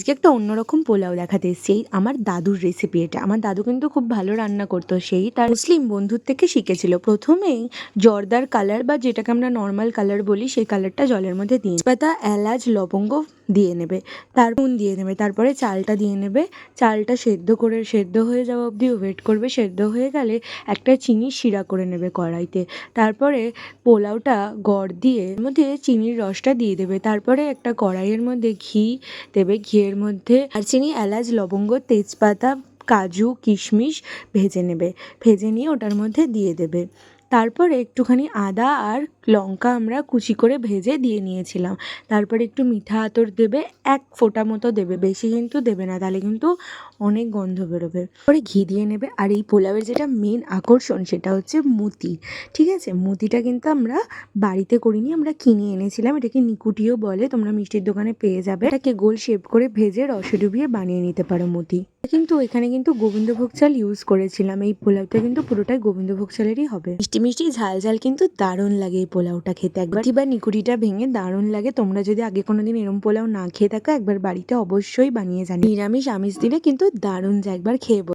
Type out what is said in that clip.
আজকে একটা অন্যরকম পোলাও দেখাতে এসেছি। আমার দাদুর রেসিপি এটা। আমার দাদু কিন্তু খুব ভালো রান্না করতো। সেই তার মুসলিম বন্ধুর থেকে শিখেছিল। প্রথমেই জর্দার কালার বা যেটাকে আমরা নর্মাল কালার বলি সেই কালারটা জলের মধ্যে দিয়ে তেজপাতা, এলাচ, লবঙ্গ দিয়ে নেবে, তারপর দিয়ে নেবে, তারপরে চালটা দিয়ে নেবে। চালটা সেদ্ধ হয়ে যাওয়া অবধি ওয়েট করবে। সেদ্ধ হয়ে গেলে একটা চিনির শিরা করে নেবে কড়াইতে। তারপরে পোলাওটা গড় দিয়ে এর মধ্যে চিনির রসটা দিয়ে দেবে। তারপরে একটা কড়াইয়ের মধ্যে ঘি দেবে। ঘিয়ের মধ্যে দারচিনি, এলাচ, লবঙ্গ, তেজপাতা, কাজু, কিশমিশ ভেজে নেবে। ভেজে নিয়ে ওটার মধ্যে দিয়ে দেবে। তারপরে একটুখানি আদা আর লঙ্কা আমরা কুচি করে ভেজে দিয়ে নিয়েছিলাম। তারপরে একটু মিঠা আতর দেবে, এক ফোঁটা মতো দেবে, বেশি কিন্তু দেবে না, তাহলে কিন্তু অনেক গন্ধ বেরোবে। পরে ঘি দিয়ে নেবে। আর এই পোলাওয়ের যেটা মেন আকর্ষণ সেটা হচ্ছে মুতি। ঠিক আছে, মুতিটা কিন্তু আমরা বাড়িতে করিনি, আমরা কিনে এনেছিলাম। এটাকে নিকুটিও বলে, তোমরা মিষ্টির দোকানে পেয়ে যাবে। এটাকে গোল শেপ করে ভেজে রসে ডুবিয়ে বানিয়ে নিতে পারো মুতি। কিন্তু এখানে কিন্তু গোবিন্দভোগ চাল ইউজ করেছিলাম। এই পোলাওটা কিন্তু পুরোটাই গোবিন্দভোগ চালেরই হবে। মিষ্টি মিষ্টি ঝাল ঝাল কিন্তু দারুণ লাগে এই পোলাওটা খেতে। একবার বা নিকুটিটা ভেঙে দারুণ লাগে। তোমরা যদি আগে কোনোদিন এরম পোলাও না খেয়ে থাকো, একবার বাড়িতে অবশ্যই বানিয়ে জানি। নিরামিষ আমিষ দিলে কিন্তু দারুণ যায়, একবার খেয়ে